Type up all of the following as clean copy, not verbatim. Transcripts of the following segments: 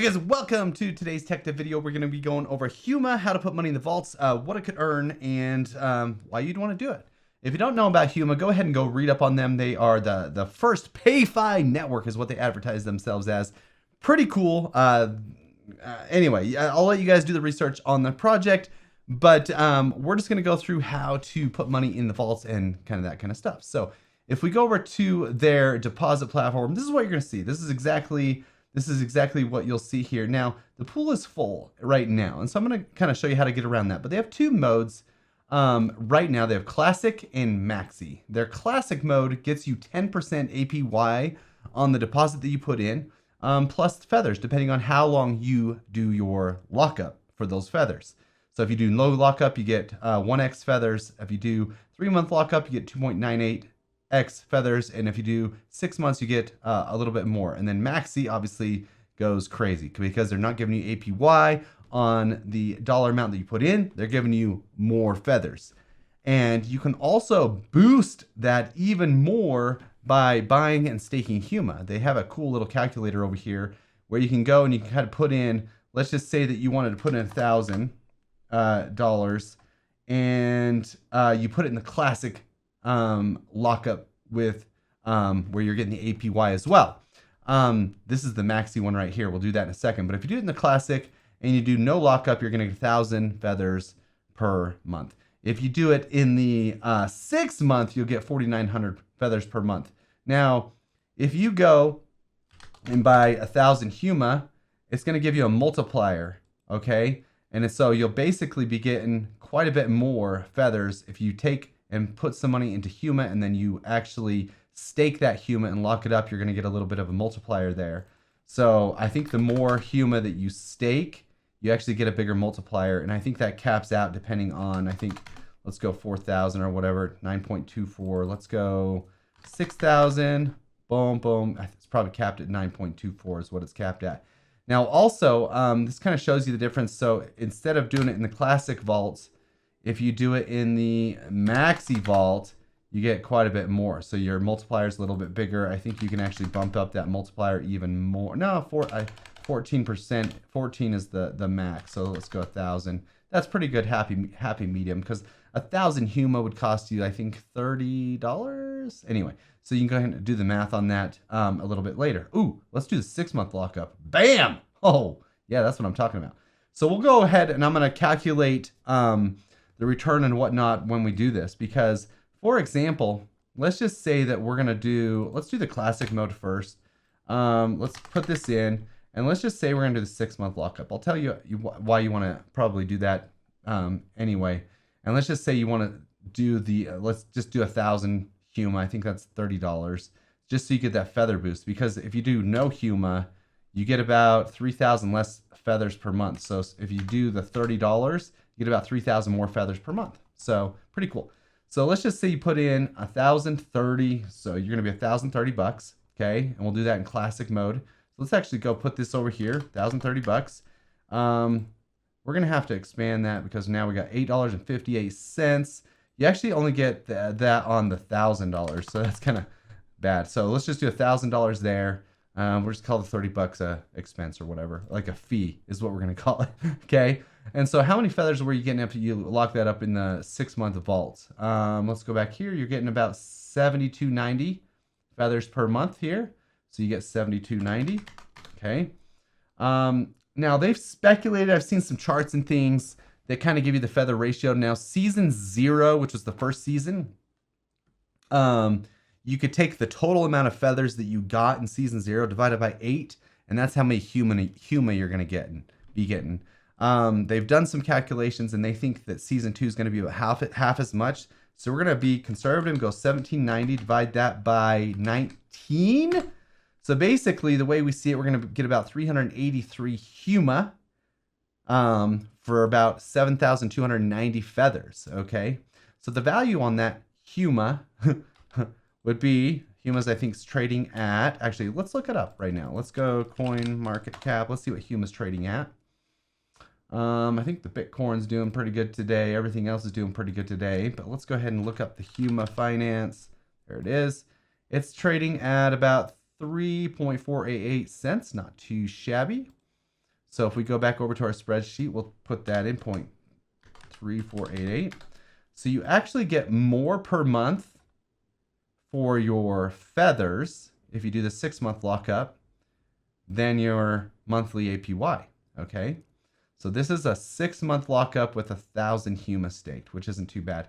Hey guys, welcome to today's tech tip video. We're going to be going over Huma, how to put money in the vaults, what it could earn, and why you'd want to do it. If you don't know about Huma, go ahead and go read up on them. They are the first pay-fi network is what they advertise themselves as. Pretty cool. Anyway, I'll let you guys do the research on the project, but we're just going to go through how to put money in the vaults and kind of that kind of stuff. So if we go over to their deposit platform, this is what you're going to see. This is exactly what you'll see here. Now, the pool is full right now, and so I'm going to kind of show you how to get around that. But they have two modes right now. They have Classic and Maxi. Their Classic mode gets you 10% APY on the deposit that you put in, plus feathers, depending on how long you do your lockup for those feathers. So if you do low lockup, you get 1x feathers. If you do 3-month lockup, you get 2.98 X feathers, and if you do 6 months, you get a little bit more. And then Maxi obviously goes crazy because they're not giving you APY on the dollar amount that you put in. They're giving you more feathers, and you can also boost that even more by buying and staking Huma. They have a cool little calculator over here where you can go and you can kind of put in. Let's just say that you wanted to put in $1,000, and you put it in the Classic lockup with where you're getting the APY as well. This is the Maxi one right here. We'll do that in a second. But if you do it in the Classic and you do no lockup, you're going to get 1,000 feathers per month. If you do it in the 6 month, you'll get 4,900 feathers per month. Now, if you go and buy 1,000 Huma, it's going to give you a multiplier, okay? And so you'll basically be getting quite a bit more feathers if you take and put some money into Huma, and then you actually stake that Huma and lock it up. You're going to get a little bit of a multiplier there. So I think the more Huma that you stake, you actually get a bigger multiplier. And I think that caps out depending on, I think, let's go 4,000 or whatever, 9.24. Let's go 6,000. Boom, boom. It's probably capped at 9.24 is what it's capped at. Now also, this kind of shows you the difference. So instead of doing it in the Classic vaults, if you do it in the Maxi vault, you get quite a bit more. So your multiplier is a little bit bigger. I think you can actually bump up that multiplier even more. No, 14%. 14 is the max. So let's go 1,000. That's pretty good happy medium, because 1,000 Huma would cost you, I think, $30. Anyway, so you can go ahead and do the math on that a little bit later. Ooh, let's do the 6-month lockup. Bam! Oh, yeah, that's what I'm talking about. So we'll go ahead and I'm going to calculate the return and whatnot when we do this, because for example, let's just say that we're gonna let's do the Classic mode first. Let's put this in, and let's just say we're gonna do the 6-month lockup. I'll tell you why you want to probably do that anyway. And let's just say you want to do the let's just do 1,000 Huma. I think that's $30, just so you get that feather boost, because if you do no Huma, you get about 3,000 less feathers per month. So if you do the $30, you get about 3,000 more feathers per month. So pretty cool. So let's just say you put in 1,030. So you're going to be $1,030, okay? And we'll do that in Classic mode. So let's actually go put this over here, $1,030. We're going to have to expand that because now we got $8.58. You actually only get that on the $1,000. So that's kind of bad. So let's just do $1,000 there. We'll just call the $30 a expense or whatever, like a fee is what we're going to call it. Okay. And so how many feathers were you getting after you lock that up in the 6-month vault? Let's go back here. You're getting about 7,290 feathers per month here. So you get 7,290. Okay. Now they've speculated, I've seen some charts and things that kind of give you the feather ratio. Now season 0, which was the first season, you could take the total amount of feathers that you got in season 0 divided by 8, and that's how many Huma you're going to be getting. They've done some calculations, and they think that season 2 is going to be about half as much. So we're going to be conservative and go 1,790, divide that by 19. So basically, the way we see it, we're going to get about 383 Huma for about 7,290 feathers. Okay, so the value on that Huma would be, Huma's I think is trading at, actually let's look it up right now. Let's go coin market cap. Let's see what Huma's trading at. I think the Bitcoin's doing pretty good today. Everything else is doing pretty good today, but let's go ahead and look up the Huma Finance. There it is. It's trading at about 3.488 cents. Not too shabby. So if we go back over to our spreadsheet, we'll put that in 0.3488. So you actually get more per month for your feathers if you do the 6-month lockup than your monthly APY. Okay. So this is a 6-month lockup with 1,000 Huma staked, which isn't too bad.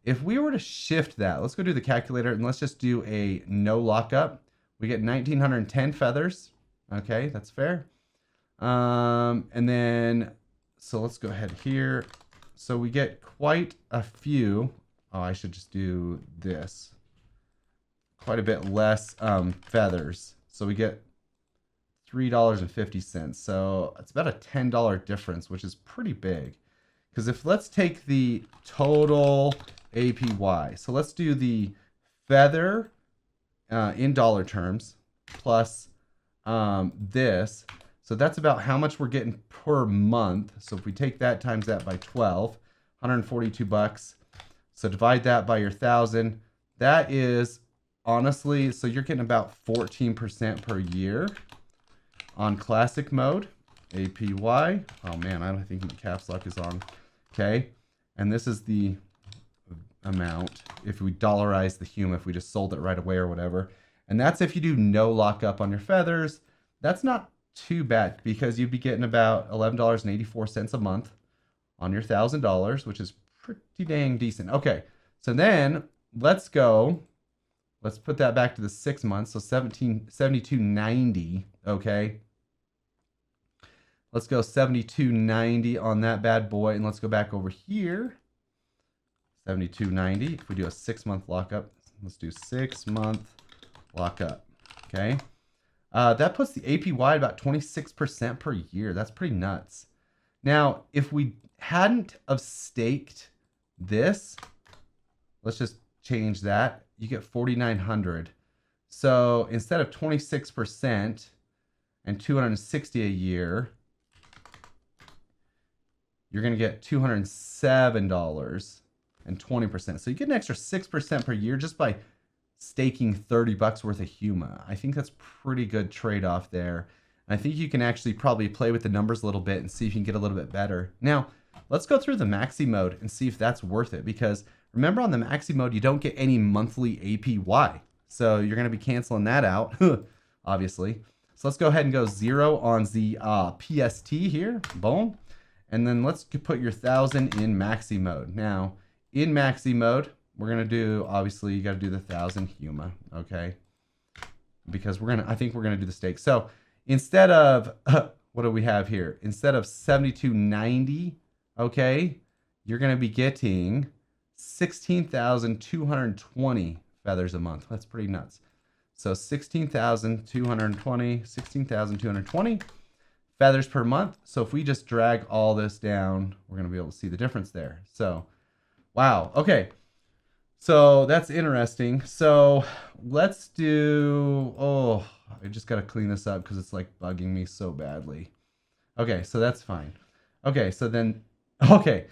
If we were to shift that, let's go do the calculator and let's just do a no lockup. We get 1,910 feathers. Okay, that's fair. And then, so let's go ahead here. So we get quite a few. Oh, I should just do this. Quite a bit less feathers. So we get $3.50. So it's about a $10 difference, which is pretty big. Because if let's take the total APY. So let's do the feather in dollar terms plus this. So that's about how much we're getting per month. So if we take that times that by 12, 142 bucks. So divide that by your 1,000. That is honestly, so you're getting about 14% per year on classic mode. APY. Oh man, I don't think the caps lock is on. Okay. And this is the amount if we dollarize the Huma, if we just sold it right away or whatever. And that's if you do no lockup on your feathers. That's not too bad because you'd be getting about $11.84 a month on your $1,000, which is pretty dang decent. Okay, so then let's go. Let's put that back to the 6 months. So $72.90. Okay. Let's go $72.90 on that bad boy, and let's go back over here. $72.90. If we do a 6-month lockup, let's do 6-month lockup. Okay. That puts the APY at about 26% per year. That's pretty nuts. Now, if we hadn't have staked this, let's just change that. You get 4,900. So instead of 26% and $260 a year, you're going to get $207 and 20%. So you get an extra 6% per year just by staking 30 bucks worth of Huma. I think that's pretty good trade-off there. And I think you can actually probably play with the numbers a little bit and see if you can get a little bit better. Now, let's go through the MAXI mode and see if that's worth it. Because remember, on the MAXI mode, you don't get any monthly APY. So you're going to be canceling that out, obviously. So let's go ahead and go 0 on the PST here. Boom. And then let's put your 1,000 in MAXI mode. Now, in MAXI mode, we're going to do, obviously, you got to do the 1,000 Huma, okay? Because I think we're going to do the stake. So instead of, what do we have here? Instead of $72.90, okay, you're going to be getting 16,220 feathers a month. That's pretty nuts. So 16,220 feathers per month. So if we just drag all this down, we're going to be able to see the difference there. So, wow. Okay. So that's interesting. So let's do, oh, I just got to clean this up because it's like bugging me so badly. Okay, so that's fine. Okay, so then, okay.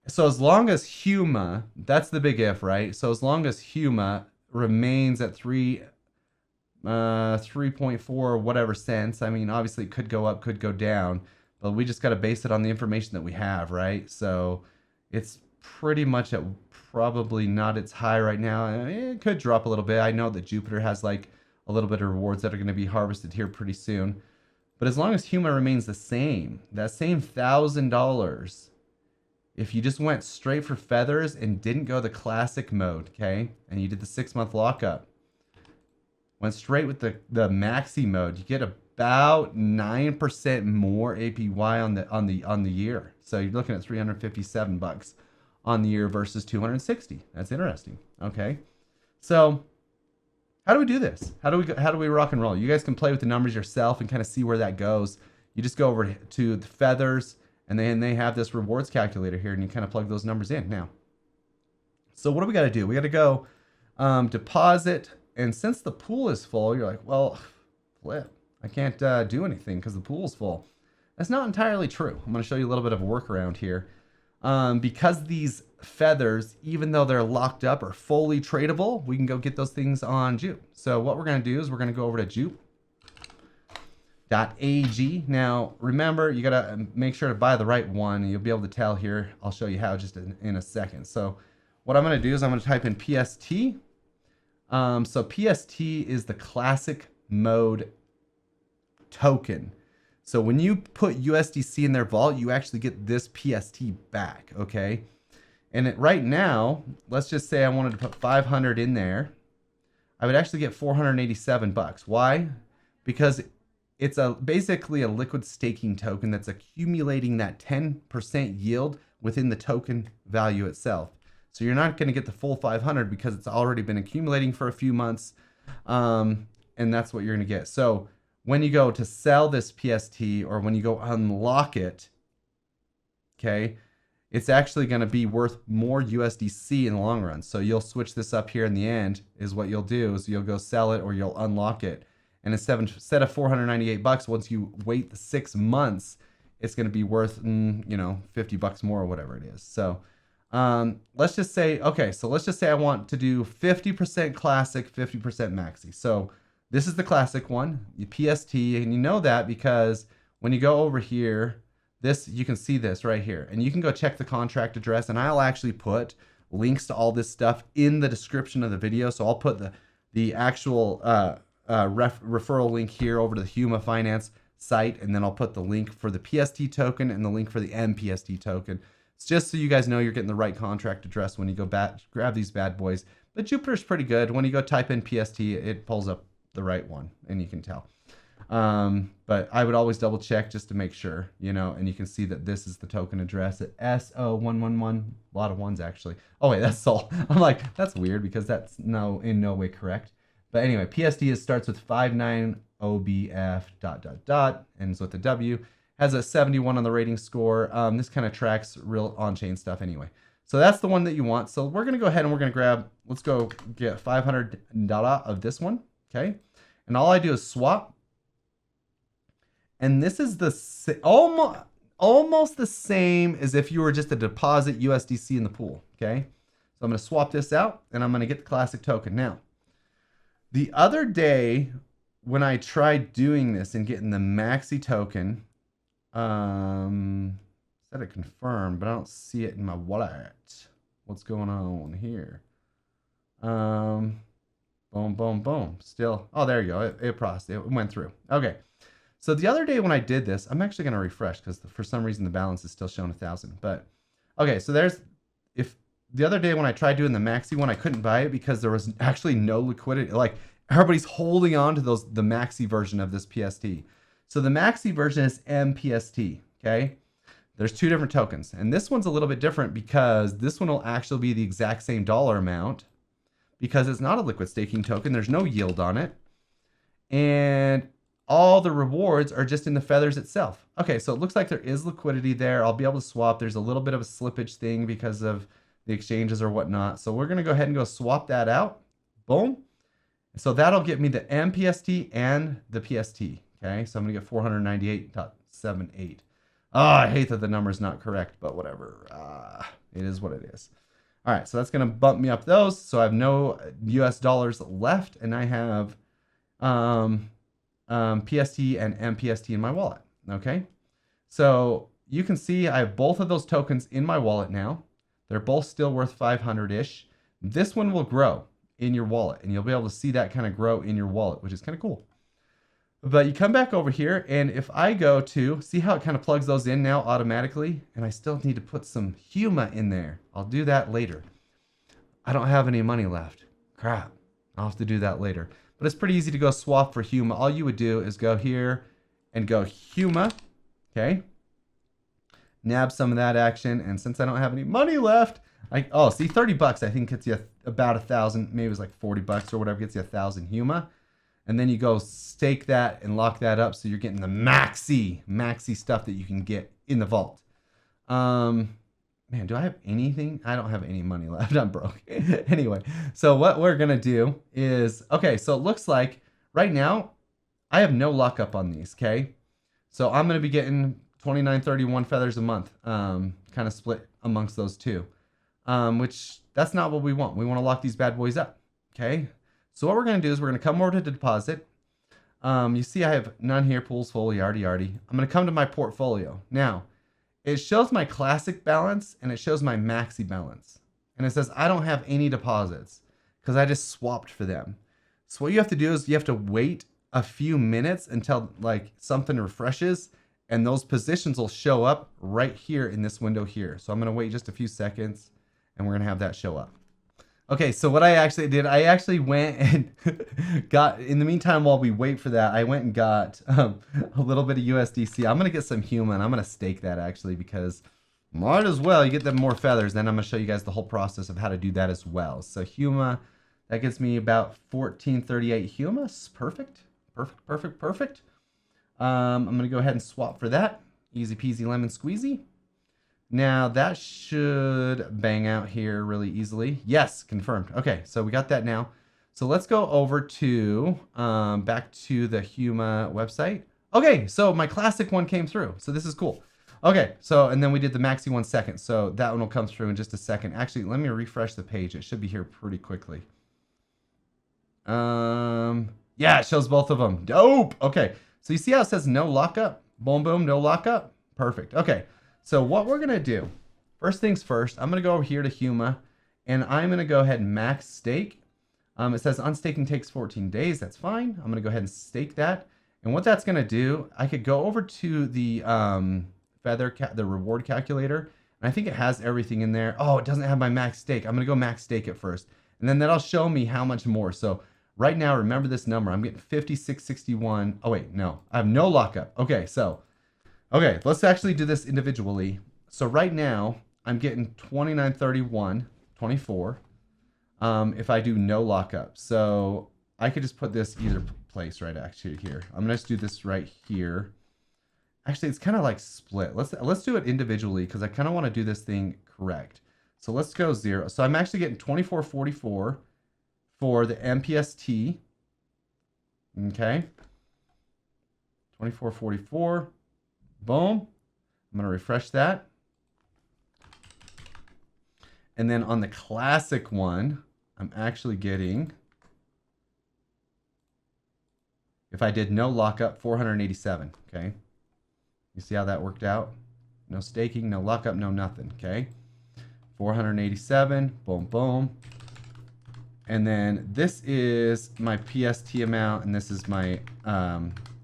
So as long as Huma, that's the big if, right? So as long as Huma remains at 3.4 or whatever cents, I mean, obviously it could go up, could go down, but we just got to base it on the information that we have, right? So it's pretty much at probably not its high right now. It could drop a little bit. I know that Jupiter has like a little bit of rewards that are going to be harvested here pretty soon. But as long as Huma remains the same, that same $1,000, if you just went straight for feathers and didn't go the classic mode, okay, and you did the 6-month lockup, went straight with the MAXI mode, you get about 9% more APY on the year. So you're looking at 357 bucks on the year versus 260. That's interesting. Okay, so how do we do this? How do we rock and roll? You guys can play with the numbers yourself and kind of see where that goes. You just go over to the feathers, and then they have this rewards calculator here, and you kind of plug those numbers in. Now, so what do we got to do? We got to go deposit, and since the pool is full, you're like, well, flip. I can't do anything because the pool's full. That's not entirely true. I'm going to show you a little bit of a workaround here. Because these feathers, even though they're locked up, are fully tradable, we can go get those things on Jupe. So what we're going to do is we're going to go over to Jupe. .ag. Now, remember, you got to make sure to buy the right one. You'll be able to tell here. I'll show you how just in a second. So what I'm going to do is I'm going to type in PST. So PST is the classic mode token. So when you put USDC in their vault, you actually get this PST back, okay? And right now, let's just say I wanted to put 500 in there. I would actually get 487 bucks. Why? Because it's basically a liquid staking token that's accumulating that 10% yield within the token value itself. So you're not going to get the full 500 because it's already been accumulating for a few months. And that's what you're going to get. So when you go to sell this PST or when you go unlock it, okay, it's actually going to be worth more USDC in the long run. So you'll switch this up here in the end is what you'll do is you'll go sell it or you'll unlock it. And instead of 498 bucks, once you wait the 6 months, it's going to be worth, 50 bucks more or whatever it is. So let's just say, okay, so let's just say I want to do 50% classic, 50% maxi. So this is the classic one, the PST, and you know that because when you go over here, you can see this right here, and you can go check the contract address, and I'll actually put links to all this stuff in the description of the video. So I'll put the actual referral link here over to the Huma Finance site, and then I'll put the link for the PST token and the link for the MPST token. It's just so you guys know you're getting the right contract address when you go grab these bad boys. But Jupiter's pretty good. When you go type in PST, it pulls up the right one, and you can tell. But I would always double check just to make sure, and you can see that this is the token address at SO111, a lot of ones actually. Oh wait, that's Sol. I'm like, that's weird because that's in no way correct. But anyway, PST starts with 59OBF ... ends with a W, has a 71 on the rating score. This kind of tracks real on-chain stuff anyway. So that's the one that you want. So we're going to go ahead and we're going to grab, let's go get 500 data of this one. Okay. And all I do is swap. And this is the almost the same as if you were just to deposit USDC in the pool. Okay. So I'm going to swap this out and I'm going to get the classic token. Now, the other day when I tried doing this and getting the MAXI token, said it confirmed, but I don't see it in my wallet. What's going on here? Boom, boom, boom. Still, oh, there you go. It processed. It went through. Okay. So the other day when I did this, I'm actually going to refresh because for some reason the balance is still showing 1,000. But okay, so if the other day when I tried doing the MAXI one, I couldn't buy it because there was actually no liquidity. Like everybody's holding on to the MAXI version of this PST. So the MAXI version is MPST. Okay. There's two different tokens, and this one's a little bit different because this one will actually be the exact same dollar amount because it's not a liquid staking token. There's no yield on it. And all the rewards are just in the feathers itself. Okay, so it looks like there is liquidity there. I'll be able to swap. There's a little bit of a slippage thing because of the exchanges or whatnot. So we're going to go ahead and go swap that out. Boom. So that'll get me the MPST and the PST. Okay, so I'm going to get 498.78. Oh, I hate that the number's not correct, but whatever. It is what it is. All right, so that's going to bump me up those. So I have no US dollars left, and I have PST and MPST in my wallet. Okay, so you can see I have both of those tokens in my wallet now. They're both still worth 500-ish. This one will grow in your wallet, and you'll be able to see that kind of grow in your wallet, which is kind of cool. But you come back over here, and if I go to, see how it kind of plugs those in now automatically, and I still need to put some Huma in there. I'll do that later. I don't have any money left. Crap. I'll have to do that later. But it's pretty easy to go swap for Huma. All you would do is go here and go Huma. Okay. Nab some of that action. And since I don't have any money left, see, 30 bucks I think gets you about 1,000. Maybe it was like 40 bucks or whatever gets you 1,000 Huma. And then you go stake that and lock that up so you're getting the maxi stuff that you can get in the vault. Man, do I have anything? I don't have any money left. I'm broke. Anyway, so what we're going to do is, okay, so it looks like right now I have no lockup on these, okay? So I'm going to be getting 29.31 feathers a month, kind of split amongst those two, which that's not what we want. We want to lock these bad boys up, okay? So what we're going to do is we're going to come over to deposit. You see I have none here, pools full, yardy. I'm going to come to my portfolio. Now, it shows my classic balance and it shows my maxi balance. And it says I don't have any deposits because I just swapped for them. So what you have to do is you have to wait a few minutes until like something refreshes and those positions will show up right here in this window here. So I'm going to wait just a few seconds and we're going to have that show up. Okay, so what I actually did, I actually went and got, in the meantime, while we wait for that, I went and got a little bit of USDC. I'm going to get some Huma, and I'm going to stake that actually because might as well. You get them more feathers. Then I'm going to show you guys the whole process of how to do that as well. So Huma, that gives me about 1438 Humas. Perfect. I'm going to go ahead and swap for that. Easy peasy lemon squeezy. Now that should bang out here really easily. Yes, confirmed. Okay, so we got that now. So let's go over to back to the Huma website. Okay, so my classic one came through. So this is cool. Okay, so and then we did the maxi 1 second. So that one will come through in just a second. Actually, let me refresh the page. It should be here pretty quickly. Yeah, it shows both of them. Dope. Okay, so you see how it says no lockup? Boom, boom, no lockup. Perfect. Okay. So what we're going to do, first things first, I'm going to go over here to Huma, and I'm going to go ahead and max stake. It says unstaking takes 14 days. That's fine. I'm going to go ahead and stake that. And what that's going to do, I could go over to the the reward calculator, and I think it has everything in there. Oh, it doesn't have my max stake. I'm going to go max stake it first, and then that'll show me how much more. So right now, remember this number. I'm getting 5661. Oh, wait, no. I have no lockup. Okay, so... Okay, let's actually do this individually. So right now, I'm getting 2931, 24, if I do no lockup. So I could just put this either place right actually here. I'm gonna just do this right here. Actually, it's kind of like split. Let's do it individually because I kind of want to do this thing correct. So let's go 0. So I'm actually getting 2444 for the MPST. Okay. 2444. Boom. I'm going to refresh that. And then on the classic one, I'm actually getting, if I did no lockup, 487. Okay. You see how that worked out? No staking, no lockup, no nothing. Okay. 487. Boom, boom. And then this is my PST amount. And this is my,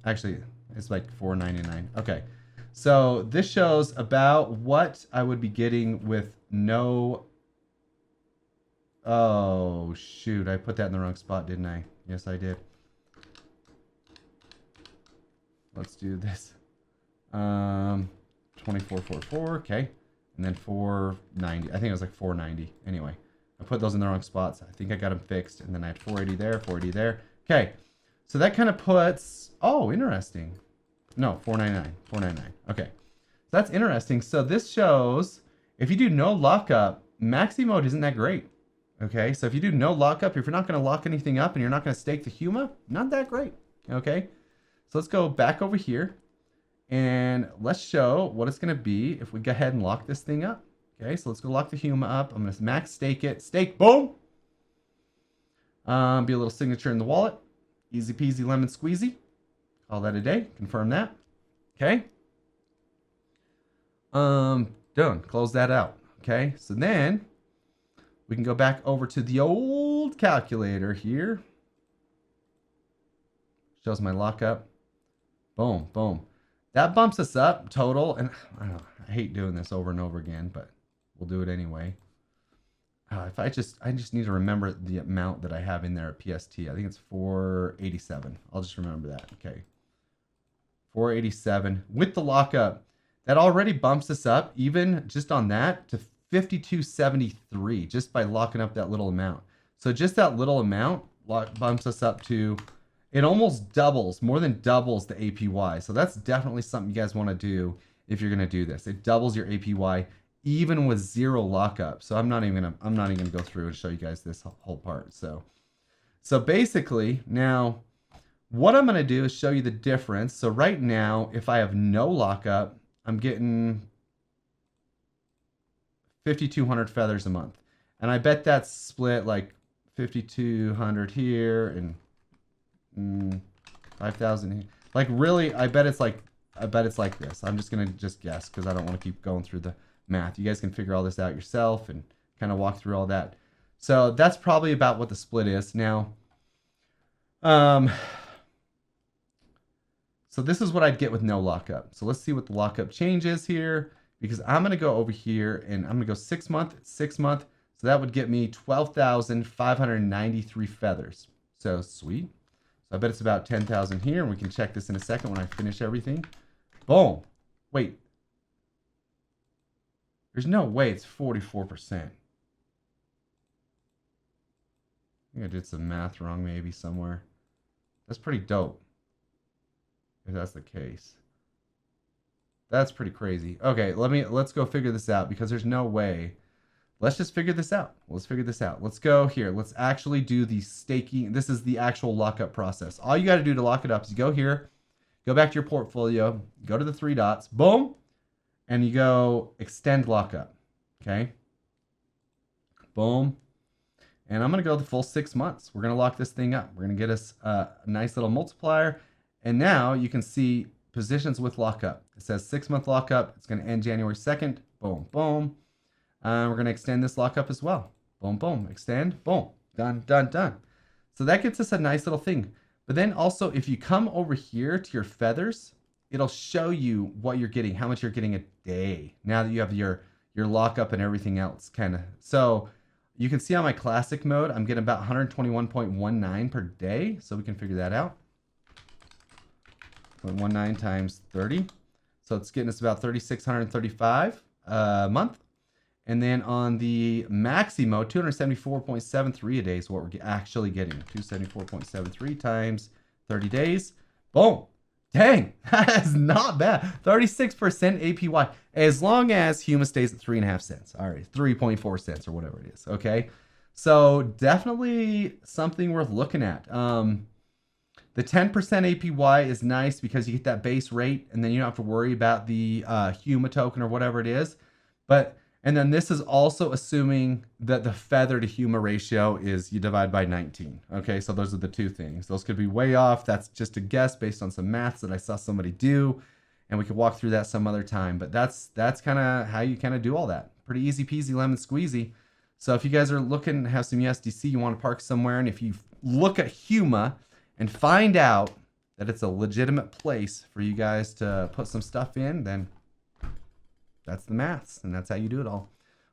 actually, it's like 499. Okay. So this shows about what I would be getting with no... Oh, shoot. I put that in the wrong spot, didn't I? Yes, I did. Let's do this. 2444, okay. And then 490. I think it was like 490. Anyway, I put those in the wrong spots. I think I got them fixed. And then I had 480 there, 480 there. Okay. So that kind of puts... Oh, interesting. No, 499. 499. Okay. So that's interesting. So this shows if you do no lockup, maxi mode isn't that great. Okay. So if you do no lockup, if you're not going to lock anything up and you're not going to stake the Huma, not that great. Okay. So let's go back over here and let's show what it's going to be if we go ahead and lock this thing up. Okay. So let's go lock the Huma up. I'm going to max stake it. Stake. Boom. Be a little signature in the wallet. Easy peasy lemon squeezy. Call that a day. Confirm that. Okay. Done. Close that out. Okay. So then we can go back over to the old calculator here. Shows my lockup. Boom, boom. That bumps us up total. And I don't know, I hate doing this over and over again, but we'll do it anyway. If I just need to remember the amount that I have in there at PST. I think it's 487. I'll just remember that. Okay. 487 with the lockup. That already bumps us up, even just on that, to 5273 just by locking up that little amount. So just that little amount bumps us up to, it almost doubles, more than doubles the APY. So that's definitely something you guys want to do if you're going to do this. It doubles your APY even with 0 lockup. So I'm not even gonna go through and show you guys this whole part. So basically now what I'm gonna do is show you the difference. So right now, if I have no lockup, I'm getting 5,200 feathers a month. And I bet that's split like 5,200 here and 5,000. Like really, I bet it's like this. I'm just gonna guess because I don't want to keep going through the math. You guys can figure all this out yourself and kind of walk through all that. So that's probably about what the split is now. So this is what I'd get with no lockup. So let's see what the lockup change is here, because I'm going to go over here and I'm going to go 6 month, 6 month. So that would get me 12,593 feathers. So sweet. So I bet it's about 10,000 here, and we can check this in a second when I finish everything. Boom. Wait. There's no way it's 44%. I think I did some math wrong maybe somewhere. That's pretty dope, if that's the case. That's pretty crazy. Okay, let's go figure this out, because there's no way. Let's just figure this out. Let's figure this out. Let's go here. Let's actually do the staking. This is the actual lockup process. All you got to do to lock it up is you go here, go back to your portfolio, go to the 3 dots, boom, and you go extend lockup. Okay. Boom. And I'm going to go the full 6 months. We're going to lock this thing up. We're going to get us a nice little multiplier. And now you can see positions with lockup. It says 6 month lockup. It's going to end January 2nd. Boom, boom. We're going to extend this lockup as well. Boom, boom. Extend. Boom. Done, done, done. So that gets us a nice little thing. But then also, if you come over here to your feathers, it'll show you what you're getting, how much you're getting a day. Now that you have your lockup and everything else kind of. So you can see on my classic mode, I'm getting about 121.19 per day. So we can figure that out. 0.19 times 30. So it's getting us about 3,635 a month. And then on the MAXI mode, 274.73 a day is what we're actually getting. 274.73 times 30 days. Boom. Dang, that is not bad. 36% APY. As long as Huma stays at 3.5 cents. All right, 3.4 cents or whatever it is. Okay. So definitely something worth looking at. The 10% APY is nice because you get that base rate and then you don't have to worry about the Huma token or whatever it is. And then this is also assuming that the feather to Huma ratio is you divide by 19. Okay, so those are the two things. Those could be way off. That's just a guess based on some maths that I saw somebody do, and we could walk through that some other time. But that's kind of how you kind of do all that. Pretty easy peasy lemon squeezy. So if you guys are looking to have some USDC, you want to park somewhere, and if you look at Huma and find out that it's a legitimate place for you guys to put some stuff in, then that's the maths, and that's how you do it all.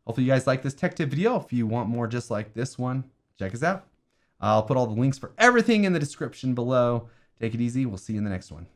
Hopefully you guys like this tech tip video. If you want more just like this one, check us out. I'll put all the links for everything in the description below. Take it easy. We'll see you in the next one.